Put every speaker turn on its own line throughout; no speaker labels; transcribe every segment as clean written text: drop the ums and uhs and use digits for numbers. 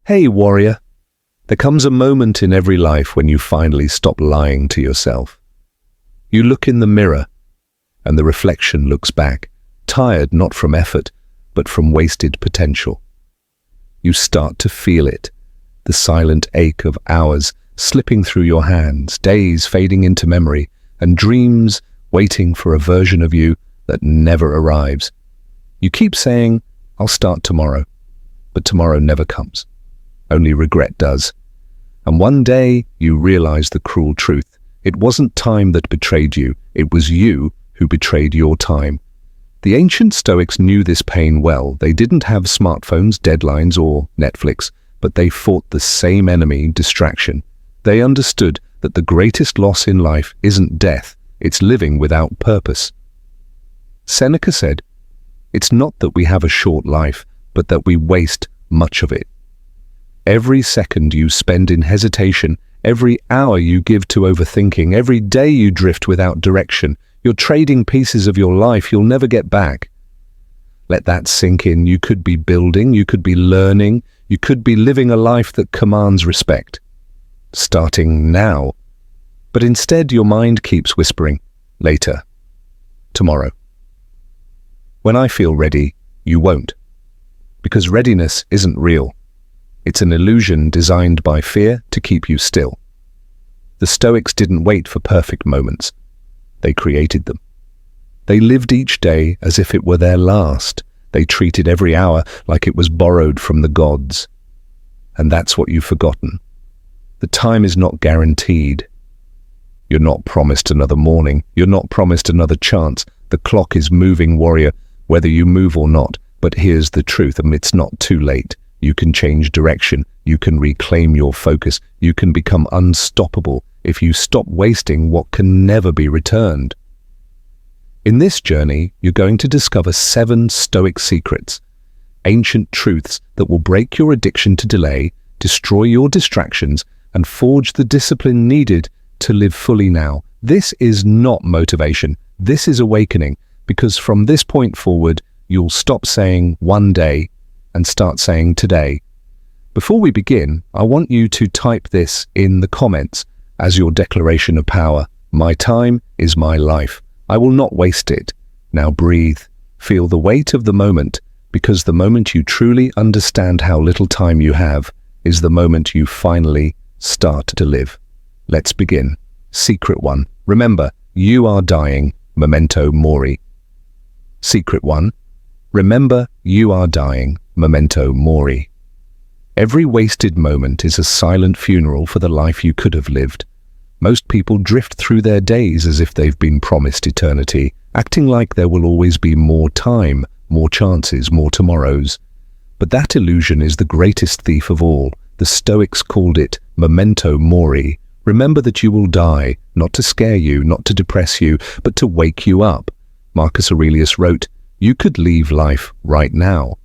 Hey, warrior. There comes a moment in every life when you finally stop lying to yourself. You look in the mirror, and the reflection looks back, tired not from effort, but from wasted potential. You start to feel it, the silent ache of hours slipping through your hands, days fading into memory, and dreams waiting for a version of you that never arrives. You keep saying, "I'll start tomorrow," but tomorrow never comes. Only regret does. And one day you realize the cruel truth. It wasn't time that betrayed you, it was you who betrayed your time. The ancient Stoics knew this pain well. They didn't have smartphones, deadlines, or Netflix, but they fought the same enemy, distraction. They understood that the greatest loss in life isn't death, it's living without purpose. Seneca said, "It's not that we have a short life, but that we waste much of it." Every second you spend in hesitation, every hour you give to overthinking, every day you drift without direction, you're trading pieces of your life you'll never get back. Let that sink in. You could be building, you could be learning, you could be living a life that commands respect. Starting now. But instead your mind keeps whispering, later, tomorrow. When I feel ready, you won't. Because readiness isn't real. It's an illusion designed by fear to keep you still. The Stoics didn't wait for perfect moments. They created them. They lived each day as if it were their last. They treated every hour like it was borrowed from the gods. And that's what you've forgotten. The time is not guaranteed. You're not promised another morning. You're not promised another chance. The clock is moving, warrior, whether you move or not. But here's the truth, it's not too late. You can change direction, you can reclaim your focus, you can become unstoppable if you stop wasting what can never be returned. In this journey, you're going to discover 7 Stoic secrets, ancient truths that will break your addiction to delay, destroy your distractions, and forge the discipline needed to live fully now. This is not motivation, this is awakening, because from this point forward, you'll stop saying one day and start saying today. Before we begin, I want you to type this in the comments as your declaration of power. My time is my life. I will not waste it. Now breathe. Feel the weight of the moment, because the moment you truly understand how little time you have is the moment you finally start to live. Let's begin. Secret 1. Remember, you are dying. Memento mori. Secret 1. Remember, you are dying. Memento mori. Every wasted moment is a silent funeral for the life you could have lived. Most people drift through their days as if they've been promised eternity, acting like there will always be more time, more chances, more tomorrows. But that illusion is the greatest thief of all. The Stoics called it memento mori. Remember that you will die, not to scare you, not to depress you, but to wake you up. Marcus Aurelius wrote, "You could leave life right now."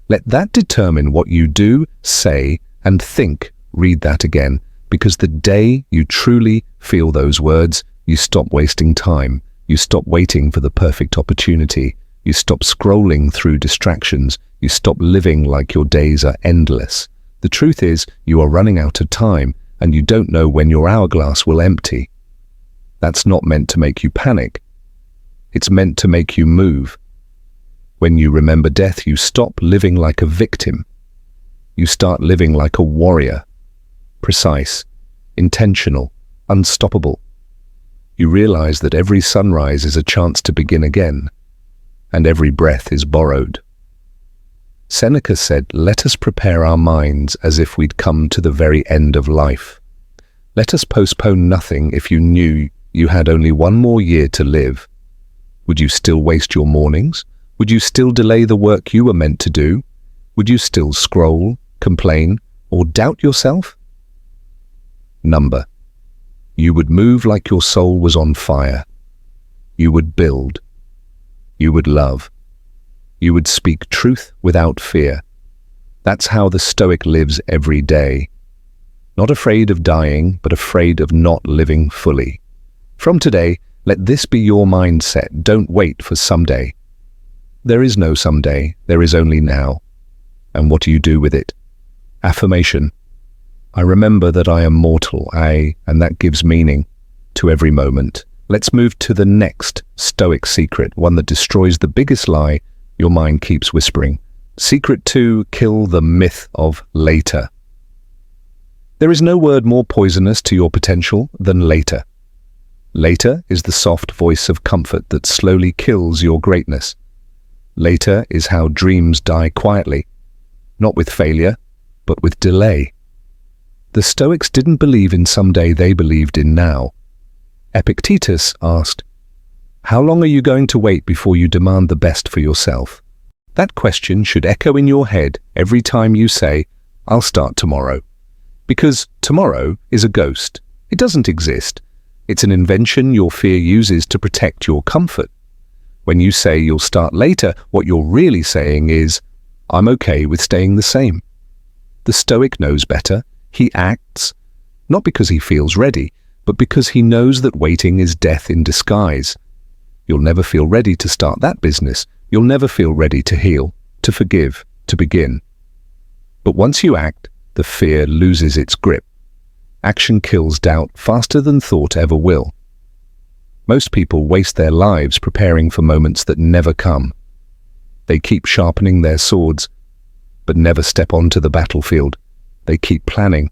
Let that determine what you do, say, and think. Read that again, because the day you truly feel those words, you stop wasting time. You stop waiting for the perfect opportunity. You stop scrolling through distractions. You stop living like your days are endless. The truth is, you are running out of time, and you don't know when your hourglass will empty. That's not meant to make you panic. It's meant to make you move. When you remember death, you stop living like a victim. You start living like a warrior. Precise, intentional, unstoppable. You realize that every sunrise is a chance to begin again, and every breath is borrowed. Seneca said, "Let us prepare our minds as if we'd come to the very end of life. Let us postpone nothing if you knew you had only one more year to live. Would you still waste your mornings? Would you still delay the work you were meant to do? Would you still scroll, complain, or doubt yourself?" Number. You would move like your soul was on fire. You would build. You would love. You would speak truth without fear. That's how the Stoic lives every day. Not afraid of dying, but afraid of not living fully. From today, let this be your mindset. Don't wait for someday. There is no someday, there is only now. And what do you do with it? Affirmation. I remember that I am mortal, and that gives meaning to every moment. Let's move to the next Stoic secret, one that destroys the biggest lie your mind keeps whispering. Secret 2, kill the myth of later. There is no word more poisonous to your potential than later. Later is the soft voice of comfort that slowly kills your greatness. Later is how dreams die quietly, not with failure, but with delay. The Stoics didn't believe in someday, they believed in now. Epictetus asked, "How long are you going to wait before you demand the best for yourself?" That question should echo in your head every time you say, "I'll start tomorrow." Because tomorrow is a ghost. It doesn't exist. It's an invention your fear uses to protect your comfort. When you say you'll start later, what you're really saying is, "I'm okay with staying the same." The Stoic knows better. He acts, not because he feels ready, but because he knows that waiting is death in disguise. You'll never feel ready to start that business. You'll never feel ready to heal, to forgive, to begin. But once you act, the fear loses its grip. Action kills doubt faster than thought ever will. Most people waste their lives preparing for moments that never come. They keep sharpening their swords, but never step onto the battlefield. They keep planning,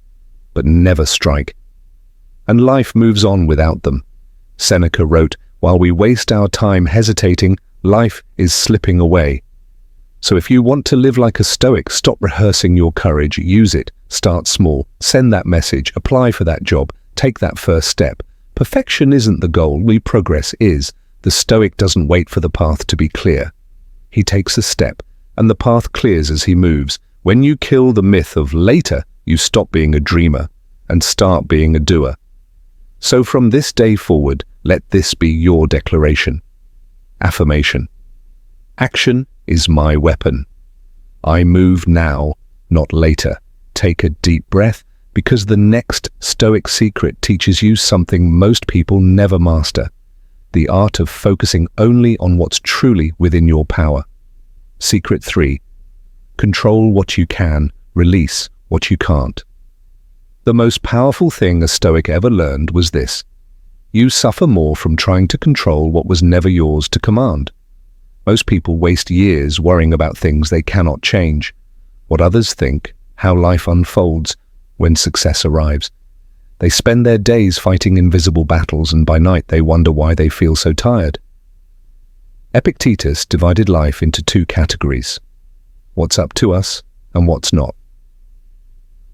but never strike. And life moves on without them. Seneca wrote, "While we waste our time hesitating, life is slipping away." So if you want to live like a Stoic, stop rehearsing your courage, use it, start small, send that message, apply for that job, take that first step. Perfection isn't the goal, progress is. The Stoic doesn't wait for the path to be clear. He takes a step, and the path clears as he moves. When you kill the myth of later, you stop being a dreamer and start being a doer. So from this day forward, let this be your declaration. Affirmation. Action is my weapon. I move now, not later. Take a deep breath, because the next Stoic secret teaches you something most people never master: the art of focusing only on what's truly within your power. Secret 3. Control what you can, release what you can't. The most powerful thing a Stoic ever learned was this: you suffer more from trying to control what was never yours to command. Most people waste years worrying about things they cannot change, what others think, how life unfolds when success arrives. They spend their days fighting invisible battles, and by night they wonder why they feel so tired. Epictetus divided life into 2 categories: what's up to us and what's not.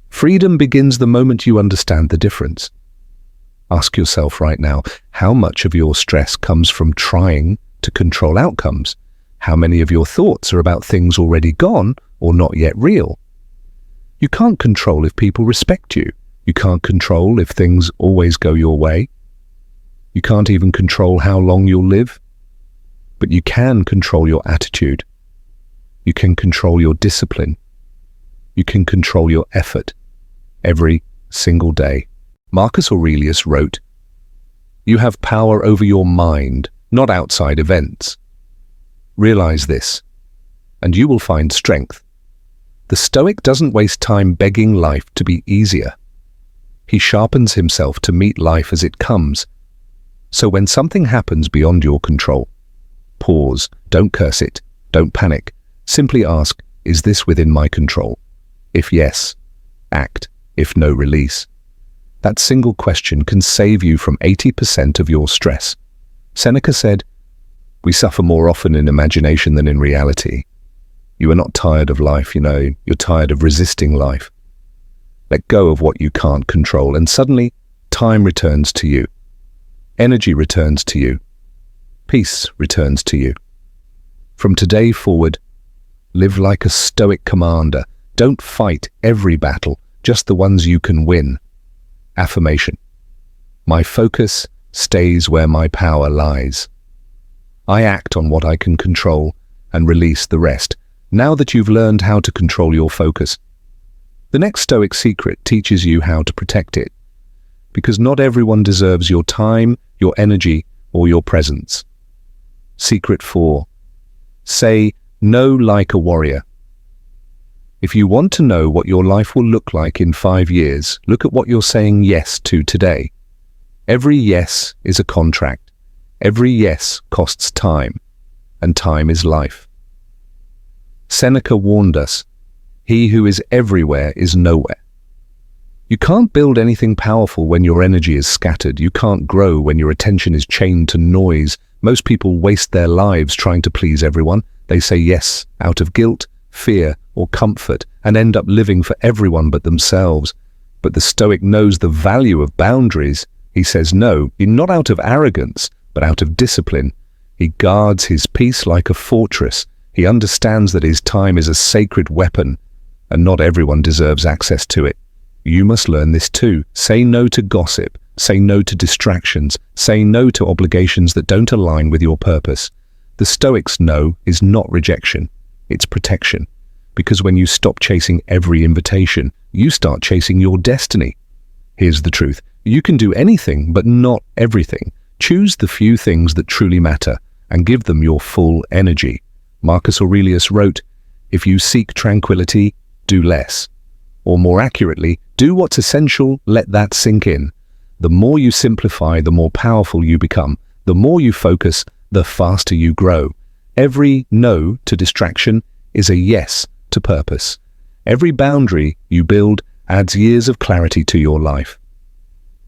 Freedom begins the moment you understand the difference. Ask yourself right now, how much of your stress comes from trying to control outcomes? How many of your thoughts are about things already gone or not yet real? You can't control if people respect you. You can't control if things always go your way. You can't even control how long you'll live. But you can control your attitude. You can control your discipline. You can control your effort every single day. Marcus Aurelius wrote, "You have power over your mind, not outside events. Realize this, and you will find strength." The Stoic doesn't waste time begging life to be easier. He sharpens himself to meet life as it comes. So when something happens beyond your control, pause, don't curse it, don't panic. Simply ask, is this within my control? If yes, act. If no, release. That single question can save you from 80% of your stress. Seneca said, "We suffer more often in imagination than in reality." You are not tired of life, you're tired of resisting life. Let go of what you can't control, and suddenly time returns to you. Energy returns to you. Peace returns to you. From today forward, live like a Stoic commander. Don't fight every battle, just the ones you can win. Affirmation. My focus stays where my power lies. I act on what I can control and release the rest. Now that you've learned how to control your focus, the next Stoic secret teaches you how to protect it. Because not everyone deserves your time, your energy, or your presence. Secret 4. Say no like a warrior. If you want to know what your life will look like in 5 years, look at what you're saying yes to today. Every yes is a contract. Every yes costs time, and time is life. Seneca warned us, "He who is everywhere is nowhere." You can't build anything powerful when your energy is scattered. You can't grow when your attention is chained to noise. Most people waste their lives trying to please everyone. They say yes out of guilt, fear, or comfort, and end up living for everyone but themselves. But the Stoic knows the value of boundaries. He says no, not out of arrogance, but out of discipline. He guards his peace like a fortress. He understands that his time is a sacred weapon, and not everyone deserves access to it. You must learn this too. Say no to gossip. Say no to distractions. Say no to obligations that don't align with your purpose. The Stoics' no is not rejection. It's protection. Because when you stop chasing every invitation, you start chasing your destiny. Here's the truth. You can do anything, but not everything. Choose the few things that truly matter and give them your full energy. Marcus Aurelius wrote, "If you seek tranquility, do less." Or more accurately, do what's essential, let that sink in. The more you simplify, the more powerful you become. The more you focus, the faster you grow. Every no to distraction is a yes to purpose. Every boundary you build adds years of clarity to your life.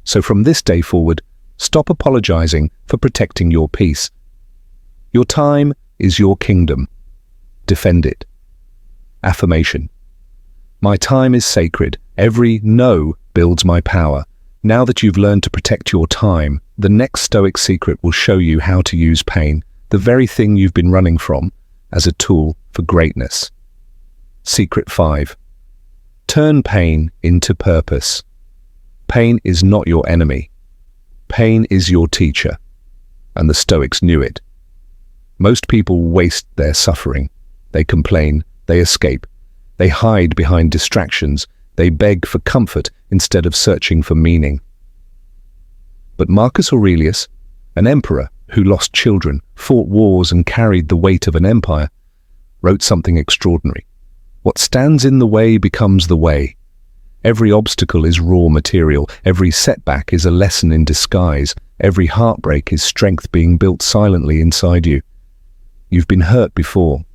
So from this day forward, stop apologizing for protecting your peace. Your time is your kingdom. Defend it. Affirmation. My time is sacred. Every no builds my power. Now that you've learned to protect your time, the next Stoic secret will show you how to use pain, the very thing you've been running from, as a tool for greatness. Secret 5. Turn pain into purpose. Pain is not your enemy. Pain is your teacher, and the Stoics knew it. Most people waste their suffering. They complain, they escape, they hide behind distractions, they beg for comfort instead of searching for meaning. But Marcus Aurelius, an emperor who lost children, fought wars and carried the weight of an empire, wrote something extraordinary. What stands in the way becomes the way. Every obstacle is raw material. Every setback is a lesson in disguise. Every heartbreak is strength being built silently inside you. You've been hurt before,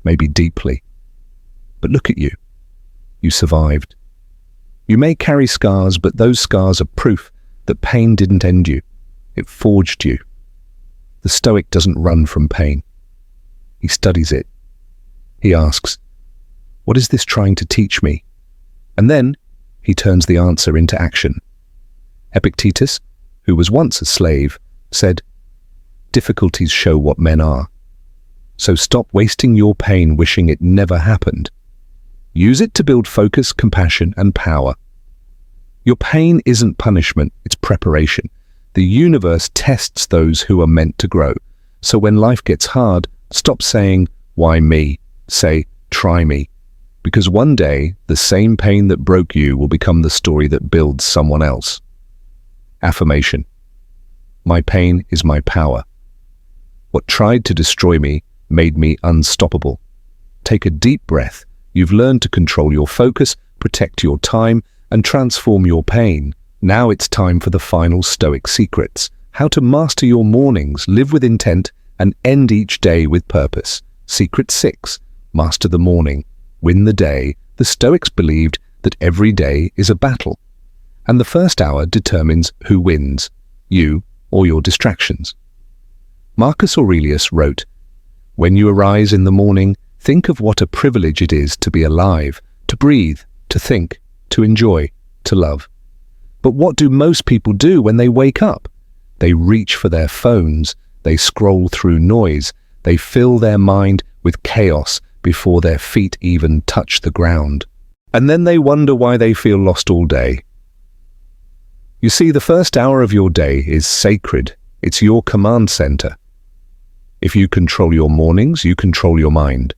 maybe deeply. But look at you. You survived. You may carry scars, but those scars are proof that pain didn't end you. It forged you. The Stoic doesn't run from pain. He studies it. He asks, "What is this trying to teach me?" And then he turns the answer into action. Epictetus, who was once a slave, said, "Difficulties show what men are." So stop wasting your pain wishing it never happened. Use it to build focus, compassion, and power. Your pain isn't punishment, it's preparation. The universe tests those who are meant to grow. So when life gets hard, stop saying, "Why me?" Say, "Try me." Because one day, the same pain that broke you will become the story that builds someone else. Affirmation. My pain is my power. What tried to destroy me made me unstoppable. Take a deep breath. You've learned to control your focus, protect your time, and transform your pain. Now it's time for the final Stoic secrets. How to master your mornings, live with intent, and end each day with purpose. Secret 6. Master the morning. Win the day. The Stoics believed that every day is a battle, and the first hour determines who wins, you or your distractions. Marcus Aurelius wrote, "When you arise in the morning, think of what a privilege it is to be alive, to breathe, to think, to enjoy, to love." But what do most people do when they wake up? They reach for their phones, they scroll through noise, they fill their mind with chaos before their feet even touch the ground. And then they wonder why they feel lost all day. You see, the first hour of your day is sacred. It's your command center. If you control your mornings, you control your mind.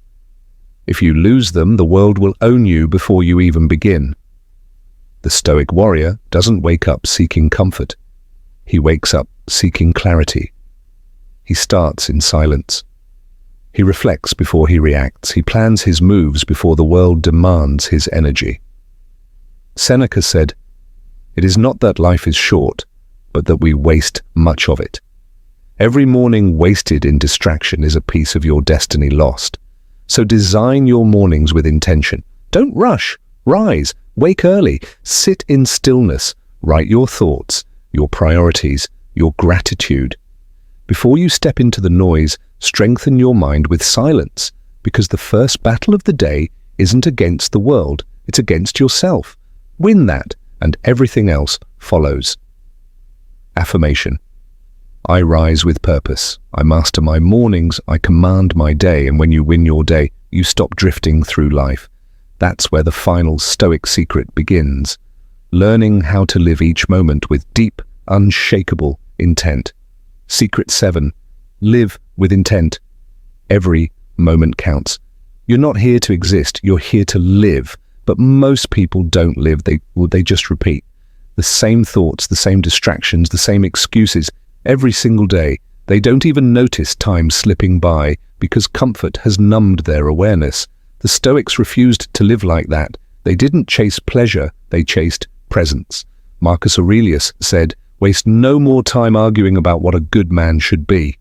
If you lose them, the world will own you before you even begin. The Stoic warrior doesn't wake up seeking comfort. He wakes up seeking clarity. He starts in silence. He reflects before he reacts. He plans his moves before the world demands his energy. Seneca said, "It is not that life is short, but that we waste much of it." Every morning wasted in distraction is a piece of your destiny lost. So design your mornings with intention. Don't rush. Rise. Wake early. Sit in stillness. Write your thoughts, your priorities, your gratitude. Before you step into the noise, strengthen your mind with silence, because the first battle of the day isn't against the world, it's against yourself. Win that, and everything else follows. Affirmation. I rise with purpose. I master my mornings. I command my day. And when you win your day, you stop drifting through life. That's where the final Stoic secret begins. Learning how to live each moment with deep, unshakable intent. Secret 7. Live with intent. Every moment counts. You're not here to exist. You're here to live. But most people don't live. They just repeat. The same thoughts, the same distractions, the same excuses. Every single day, they don't even notice time slipping by because comfort has numbed their awareness. The Stoics refused to live like that. They didn't chase pleasure, they chased presence. Marcus Aurelius said, "Waste no more time arguing about what a good man should be."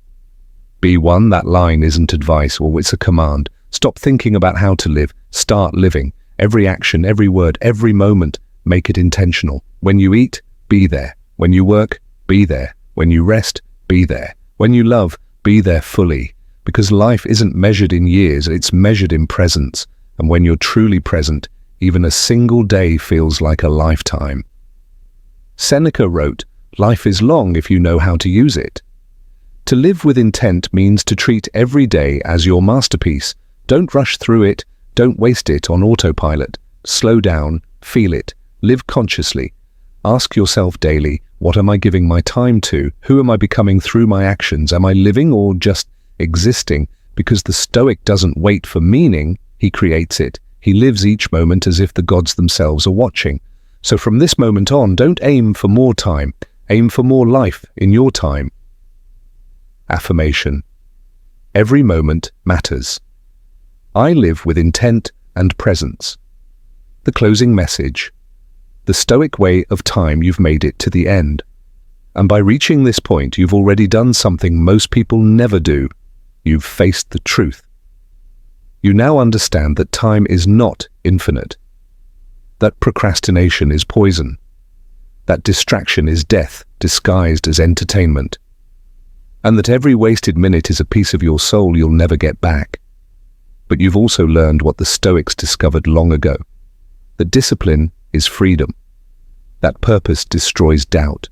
Be one, that line isn't advice, or it's a command. Stop thinking about how to live. Start living. Every action, every word, every moment, make it intentional. When you eat, be there. When you work, be there. When you rest, be there. When you love, be there fully. Because life isn't measured in years, it's measured in presence. And when you're truly present, even a single day feels like a lifetime. Seneca wrote, "Life is long if you know how to use it." To live with intent means to treat every day as your masterpiece. Don't rush through it, don't waste it on autopilot. Slow down, feel it, live consciously. Ask yourself daily, what am I giving my time to? Who am I becoming through my actions? Am I living or just existing? Because the Stoic doesn't wait for meaning, he creates it. He lives each moment as if the gods themselves are watching. So from this moment on, don't aim for more time. Aim for more life in your time. Affirmation. Every moment matters. I live with intent and presence. The closing message. The Stoic way of time, you've made it to the end. And by reaching this point, you've already done something most people never do. You've faced the truth. You now understand that time is not infinite. That procrastination is poison. That distraction is death disguised as entertainment. And that every wasted minute is a piece of your soul you'll never get back. But you've also learned what the Stoics discovered long ago. That discipline is freedom. That purpose destroys doubt.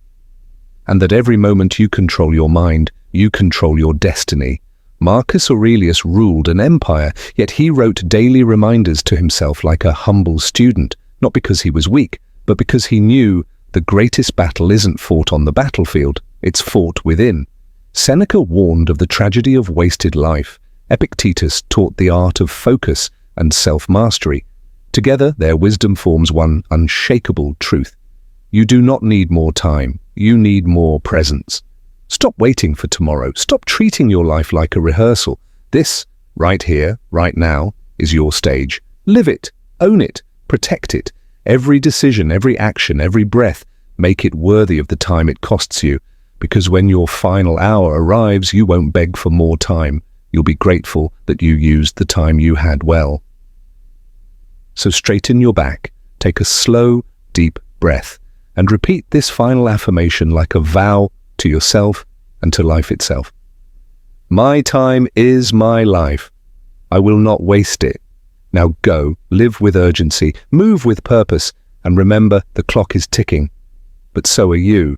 And that every moment you control your mind, you control your destiny. Marcus Aurelius ruled an empire, yet he wrote daily reminders to himself like a humble student, not because he was weak, but because he knew the greatest battle isn't fought on the battlefield, it's fought within. Seneca warned of the tragedy of wasted life. Epictetus taught the art of focus and self-mastery. Together, their wisdom forms one unshakable truth. You do not need more time. You need more presence. Stop waiting for tomorrow. Stop treating your life like a rehearsal. This, right here, right now, is your stage. Live it, own it, protect it. Every decision, every action, every breath, make it worthy of the time it costs you. Because when your final hour arrives, you won't beg for more time. You'll be grateful that you used the time you had well. So straighten your back, take a slow, deep breath, and repeat this final affirmation like a vow to yourself and to life itself. My time is my life. I will not waste it. Now go, live with urgency, move with purpose, and remember the clock is ticking. But so are you.